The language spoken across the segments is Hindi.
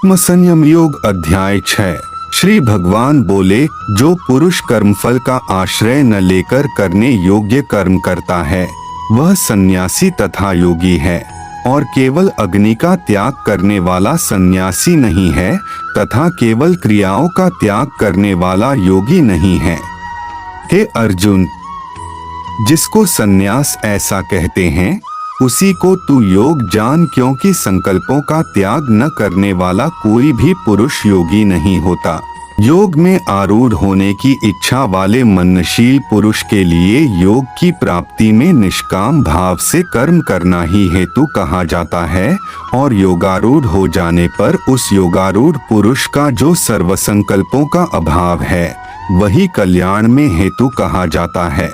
आत्मसंयम योग अध्याय 6। श्री भगवान बोले, जो पुरुष कर्मफल का आश्रय न लेकर करने योग्य कर्म करता है वह सन्यासी तथा योगी है, और केवल अग्नि का त्याग करने वाला सन्यासी नहीं है तथा केवल क्रियाओं का त्याग करने वाला योगी नहीं है। हे अर्जुन, जिसको सन्यास ऐसा कहते हैं उसी को तू योग जान, क्योंकि संकल्पों का त्याग न करने वाला कोई भी पुरुष योगी नहीं होता। योग में आरूढ़ होने की इच्छा वाले मननशील पुरुष के लिए योग की प्राप्ति में निष्काम भाव से कर्म करना ही हेतु कहा जाता है, और योगारूढ़ हो जाने पर उस योगारूढ़ पुरुष का जो सर्व संकल्पों का अभाव है वही कल्याण में हेतु कहा जाता है।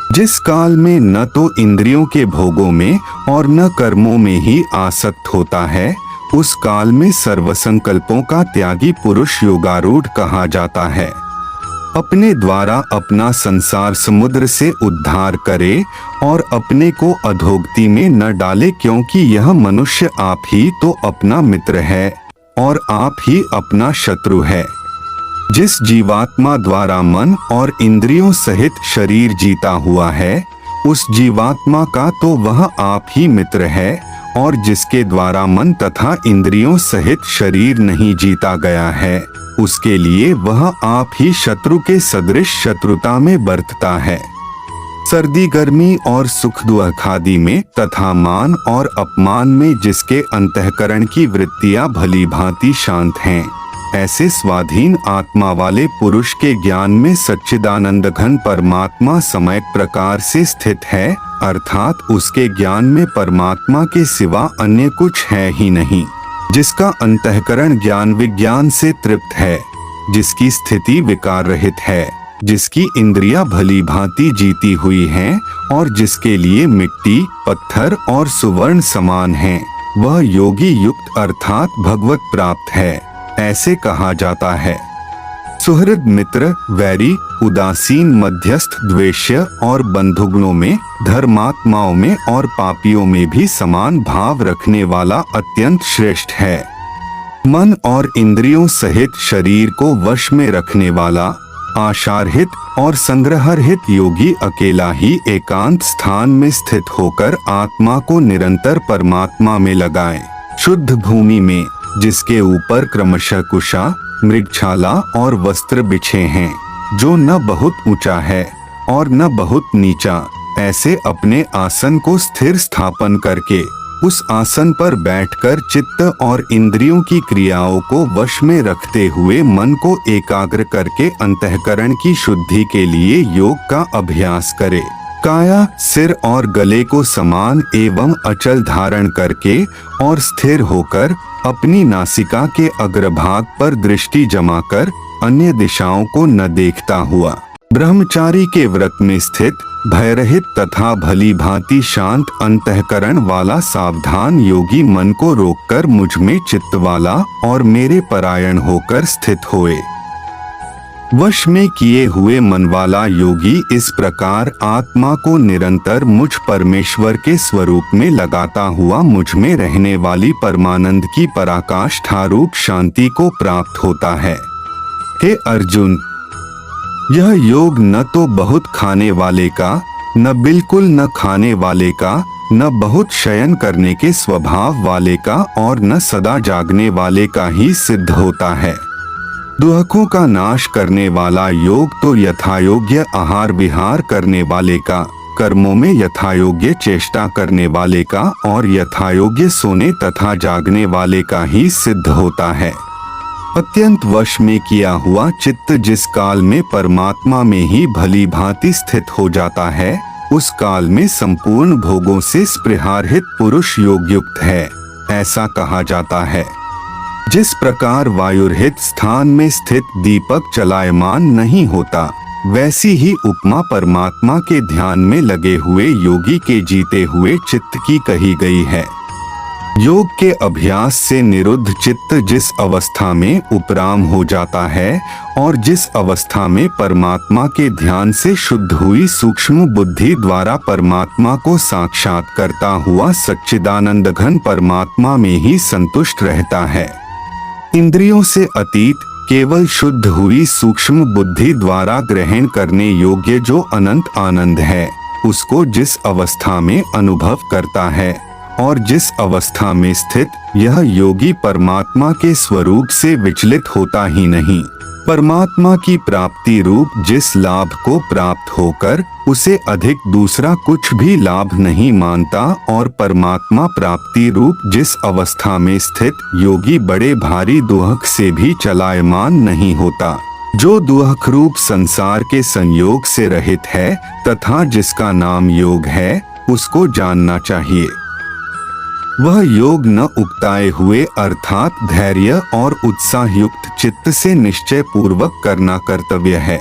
जिस काल में न तो इंद्रियों के भोगों में और न कर्मों में ही आसक्त होता है, उस काल में सर्व संकल्पों का त्यागी पुरुष योगारूढ़ कहा जाता है। अपने द्वारा अपना संसार समुद्र से उद्धार करे और अपने को अधोगति में न डाले, क्योंकि यह मनुष्य आप ही तो अपना मित्र है और आप ही अपना शत्रु है। जिस जीवात्मा द्वारा मन और इंद्रियों सहित शरीर जीता हुआ है, उस जीवात्मा का तो वह आप ही मित्र है, और जिसके द्वारा मन तथा इंद्रियों सहित शरीर नहीं जीता गया है उसके लिए वह आप ही शत्रु के सदृश शत्रुता में बरतता है। सर्दी गर्मी और सुख दुख आदि में तथा मान और अपमान में जिसके अंतःकरण की वृत्तियां भली भांति शांत हैं, ऐसे स्वाधीन आत्मा वाले पुरुष के ज्ञान में सच्चिदानंद घन परमात्मा सम्यक प्रकार से स्थित है, अर्थात उसके ज्ञान में परमात्मा के सिवा अन्य कुछ है ही नहीं। जिसका अंतःकरण ज्ञान विज्ञान से तृप्त है, जिसकी स्थिति विकार रहित है, जिसकी इंद्रियां भली भांति जीती हुई हैं और जिसके लिए मिट्टी, पत्थर और सुवर्ण समान हैं, वह योगी युक्त अर्थात भगवत प्राप्त है, ऐसे कहा जाता है। सुहृद, मित्र, वैरी, उदासीन, मध्यस्थ, द्वेष्य और बंधुगणों में, धर्मात्माओं में और पापियों में भी समान भाव रखने वाला अत्यंत श्रेष्ठ है। मन और इंद्रियों सहित शरीर को वश में रखने वाला, आशारहित और संग्रहरहित योगी अकेला ही एकांत स्थान में स्थित होकर आत्मा को निरंतर परमात्मा में लगाए। शुद्ध भूमि में, जिसके ऊपर क्रमशः कुशा, मृगछाला और वस्त्र बिछे हैं, जो न बहुत ऊंचा है और न बहुत नीचा, ऐसे अपने आसन को स्थिर स्थापन करके उस आसन पर बैठकर चित्त और इंद्रियों की क्रियाओं को वश में रखते हुए मन को एकाग्र करके अंतःकरण की शुद्धि के लिए योग का अभ्यास करे। काया, सिर और गले को समान एवं अचल धारण करके और स्थिर होकर अपनी नासिका के अग्रभाग पर दृष्टि जमाकर अन्य दिशाओं को न देखता हुआ ब्रह्मचारी के व्रत में स्थित भयरहित तथा भली भांति शांत अंतःकरण वाला सावधान योगी मन को रोककर मुझ में चित्त वाला और मेरे परायण होकर स्थित होए। वश में किए हुए मन वाला योगी इस प्रकार आत्मा को निरंतर मुझ परमेश्वर के स्वरूप में लगाता हुआ मुझ में रहने वाली परमानंद की पराकाष्ठारूप शांति को प्राप्त होता है। हे अर्जुन, यह योग न तो बहुत खाने वाले का, न बिल्कुल न खाने वाले का, न बहुत शयन करने के स्वभाव वाले का और न सदा जागने वाले का ही सिद्ध होता है। दुखों का नाश करने वाला योग तो यथायोग्य आहार विहार करने वाले का, कर्मों में यथायोग्य चेष्टा करने वाले का और यथायोग्य सोने तथा जागने वाले का ही सिद्ध होता है। अत्यंत वश में किया हुआ चित्त जिस काल में परमात्मा में ही भली भांति स्थित हो जाता है, उस काल में संपूर्ण भोगों से स्पृहारहित पुरुष योग युक्त है, ऐसा कहा जाता है। जिस प्रकार वायुरहित स्थान में स्थित दीपक चलायमान नहीं होता, वैसी ही उपमा परमात्मा के ध्यान में लगे हुए योगी के जीते हुए चित्त की कही गई है। योग के अभ्यास से निरुद्ध चित्त जिस अवस्था में उपराम हो जाता है और जिस अवस्था में परमात्मा के ध्यान से शुद्ध हुई सूक्ष्म बुद्धि द्वारा परमात्मा को साक्षात करता हुआ सच्चिदानंद घन परमात्मा में ही संतुष्ट रहता है, इंद्रियों से अतीत केवल शुद्ध हुई सूक्ष्म बुद्धि द्वारा ग्रहण करने योग्य जो अनंत आनंद है, उसको जिस अवस्था में अनुभव करता है और जिस अवस्था में स्थित यह योगी परमात्मा के स्वरूप से विचलित होता ही नहीं, परमात्मा की प्राप्ति रूप जिस लाभ को प्राप्त होकर उसे अधिक दूसरा कुछ भी लाभ नहीं मानता और परमात्मा प्राप्ति रूप जिस अवस्था में स्थित योगी बड़े भारी दुहक से भी चलायमान नहीं होता, जो दुहक रूप संसार के संयोग से रहित है तथा जिसका नाम योग है, उसको जानना चाहिए। वह योग न उकताए हुए अर्थात धैर्य और उत्साह युक्त चित्त से निश्चय पूर्वक करना कर्तव्य है।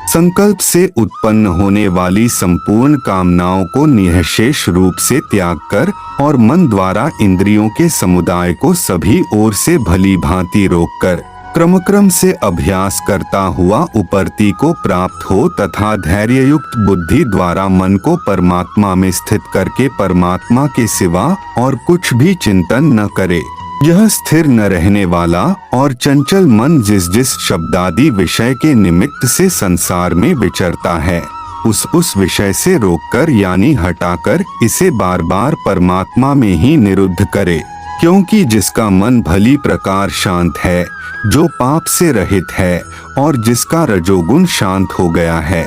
संकल्प से उत्पन्न होने वाली संपूर्ण कामनाओं को निःशेष रूप से त्याग कर और मन द्वारा इंद्रियों के समुदाय को सभी ओर से भली भांति रोककर क्रमक्रम से अभ्यास करता हुआ उपरति को प्राप्त हो तथा धैर्य युक्त बुद्धि द्वारा मन को परमात्मा में स्थित करके परमात्मा के सिवा और कुछ भी चिंतन न करे। यह स्थिर न रहने वाला और चंचल मन जिस जिस शब्दादि विषय के निमित्त से संसार में विचरता है, उस विषय से रोककर यानी हटाकर इसे बार बार परमात्मा में ही निरुद्ध करे। क्योंकि जिसका मन भली प्रकार शांत है, जो पाप से रहित है और जिसका रजोगुण शांत हो गया है,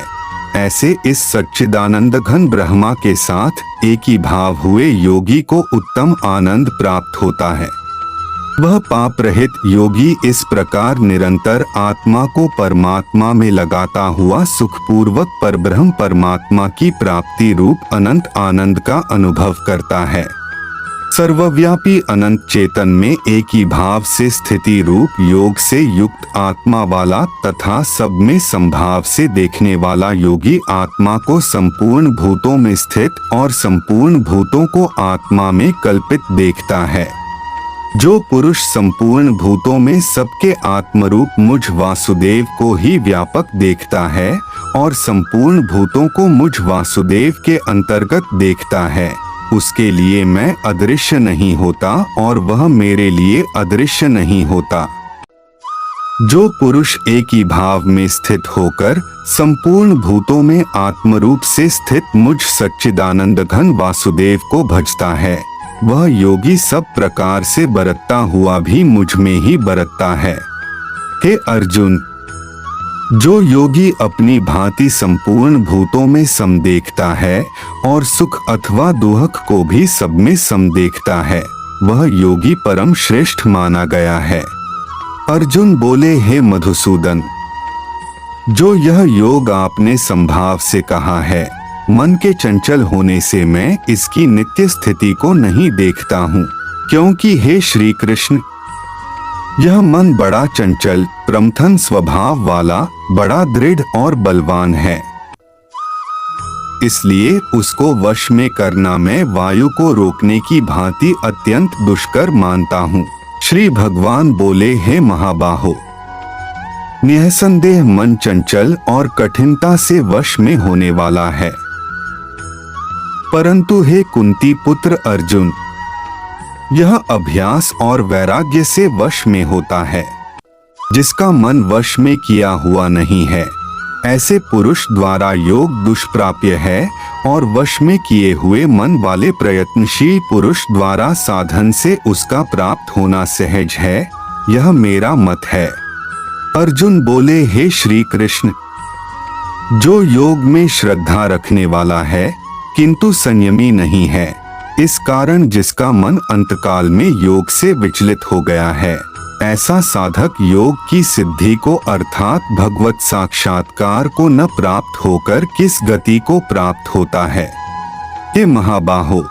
ऐसे इस सच्चिदानंद घन ब्रह्मा के साथ एक ही भाव हुए योगी को उत्तम आनंद प्राप्त होता है। वह पाप रहित योगी इस प्रकार निरंतर आत्मा को परमात्मा में लगाता हुआ सुखपूर्वक परब्रह्म परमात्मा की प्राप्ति रूप अनंत आनंद का अनुभव करता है। सर्वव्यापी अनंत चेतन में एक ही भाव से स्थिति रूप योग से युक्त आत्मा वाला तथा सब में संभाव से देखने वाला योगी आत्मा को संपूर्ण भूतों में स्थित और संपूर्ण भूतों को आत्मा में कल्पित देखता है। जो पुरुष संपूर्ण भूतों में सबके आत्मरूप मुझ वासुदेव को ही व्यापक देखता है और संपूर्ण भूतों को मुझ वासुदेव के अंतर्गत देखता है, उसके लिए मैं अदृश्य नहीं होता और वह मेरे लिए अदृश्य नहीं होता। जो पुरुष एक ही भाव में स्थित होकर संपूर्ण भूतों में आत्मरूप से स्थित मुझ सच्चिदानंद घन वासुदेव को भजता है, वह योगी सब प्रकार से बरतता हुआ भी मुझ में ही बरतता है। हे अर्जुन, जो योगी अपनी भांति संपूर्ण भूतों में सम देखता है और सुख अथवा दुख को भी सब में सम देखता है, वह योगी परम श्रेष्ठ माना गया है। अर्जुन बोले, हे मधुसूदन, जो यह योग आपने संभाव से कहा है, मन के चंचल होने से मैं इसकी नित्य स्थिति को नहीं देखता हूँ, क्योंकि हे श्री कृष्ण, यह मन बड़ा चंचल प्रमथन स्वभाव वाला बड़ा दृढ़ और बलवान है, इसलिए उसको वश में करना मैं वायु को रोकने की भांति अत्यंत दुष्कर मानता हूँ। श्री भगवान बोले, हे महाबाहो, निःसंदेह मन चंचल और कठिनता से वश में होने वाला है, परंतु हे कुंती पुत्र अर्जुन, यह अभ्यास और वैराग्य से वश में होता है। जिसका मन वश में किया हुआ नहीं है, ऐसे पुरुष द्वारा योग दुष्प्राप्य है और वश में किए हुए मन वाले प्रयत्नशील पुरुष द्वारा साधन से उसका प्राप्त होना सहज है, यह मेरा मत है। अर्जुन बोले, हे श्री कृष्ण, जो योग में श्रद्धा रखने वाला है किंतु संयमी नहीं है, इस कारण जिसका मन अंतकाल में योग से विचलित हो गया है, ऐसा साधक योग की सिद्धि को अर्थात भगवत साक्षात्कार को न प्राप्त होकर किस गति को प्राप्त होता है। हे महाबाहो,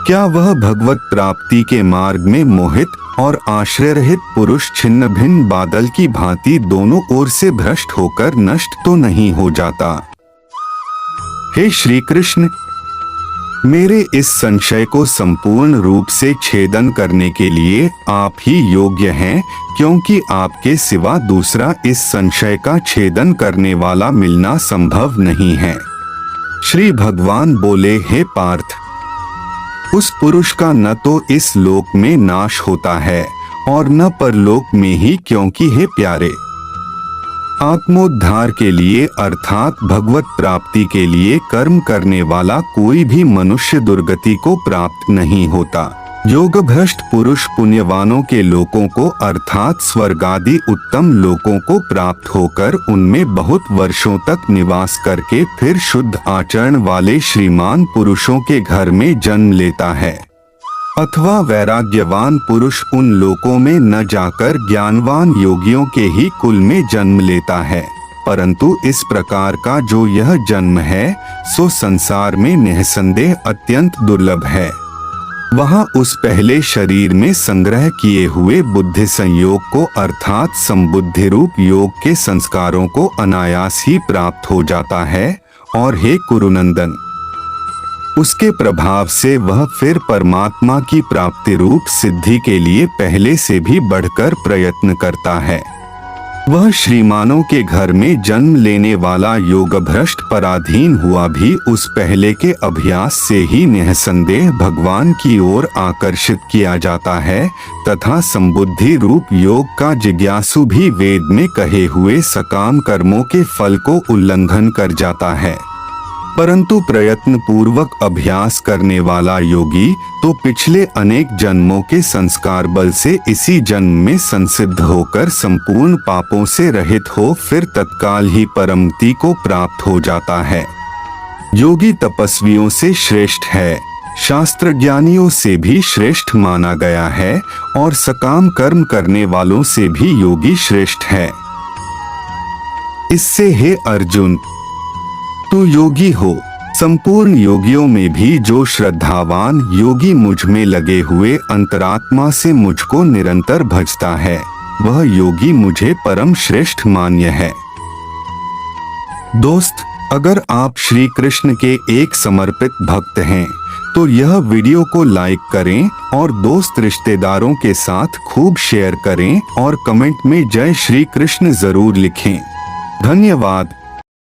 क्या वह भगवत प्राप्ति के मार्ग में मोहित और आश्रय रहित पुरुष छिन्न भिन्न बादल की भांति दोनों ओर से भ्रष्ट होकर नष्ट तो नहीं हो जाता? हे श्री कृष्ण, मेरे इस संशय को संपूर्ण रूप से छेदन करने के लिए आप ही योग्य हैं, क्योंकि आपके सिवा दूसरा इस संशय का छेदन करने वाला मिलना संभव नहीं है। श्री भगवान बोले, हे पार्थ, उस पुरुष का न तो इस लोक में नाश होता है और न परलोक में ही, क्योंकि हे प्यारे, आत्मोद्धार के लिए अर्थात भगवत प्राप्ति के लिए कर्म करने वाला कोई भी मनुष्य दुर्गति को प्राप्त नहीं होता। योग भ्रष्ट पुरुष पुण्यवानों के लोकों को अर्थात स्वर्ग आदि उत्तम लोकों को प्राप्त होकर उनमें बहुत वर्षों तक निवास करके फिर शुद्ध आचरण वाले श्रीमान पुरुषों के घर में जन्म लेता है, अथवा वैराग्यवान पुरुष उन लोकों में न जाकर ज्ञानवान योगियों के ही कुल में जन्म लेता है। परंतु इस प्रकार का जो यह जन्म है सो संसार में निःसंदेह अत्यंत दुर्लभ है। वहाँ उस पहले शरीर में संग्रह किए हुए बुद्धि संयोग को अर्थात संबुद्धि रूप योग के संस्कारों को अनायास ही प्राप्त हो जाता है और हे कुरुनंदन, उसके प्रभाव से वह फिर परमात्मा की प्राप्ति रूप सिद्धि के लिए पहले से भी बढ़कर प्रयत्न करता है। वह श्रीमानों के घर में जन्म लेने वाला योग भ्रष्ट पराधीन हुआ भी उस पहले के अभ्यास से ही निःसंदेह भगवान की ओर आकर्षित किया जाता है तथा संबुद्धि रूप योग का जिज्ञासु भी वेद में कहे हुए सकाम कर्मों के फल को उल्लंघन कर जाता है। परंतु प्रयत्न पूर्वक अभ्यास करने वाला योगी तो पिछले अनेक जन्मों के संस्कार बल से इसी जन्म में संसिद्ध होकर संपूर्ण पापों से रहित हो फिर तत्काल ही परमति को प्राप्त हो जाता है। योगी तपस्वियों से श्रेष्ठ है, शास्त्र ज्ञानियों से भी श्रेष्ठ माना गया है और सकाम कर्म करने वालों से भी योगी श्रेष्ठ है। इससे हे अर्जुन, तू योगी हो। संपूर्ण योगियों में भी जो श्रद्धावान योगी मुझ में लगे हुए अंतरात्मा से मुझको निरंतर भजता है, वह योगी मुझे परम श्रेष्ठ मान्य है। दोस्त, अगर आप श्री कृष्ण के एक समर्पित भक्त हैं तो यह वीडियो को लाइक करें और दोस्त रिश्तेदारों के साथ खूब शेयर करें और कमेंट में जय श्री कृष्ण जरूर लिखें। धन्यवाद।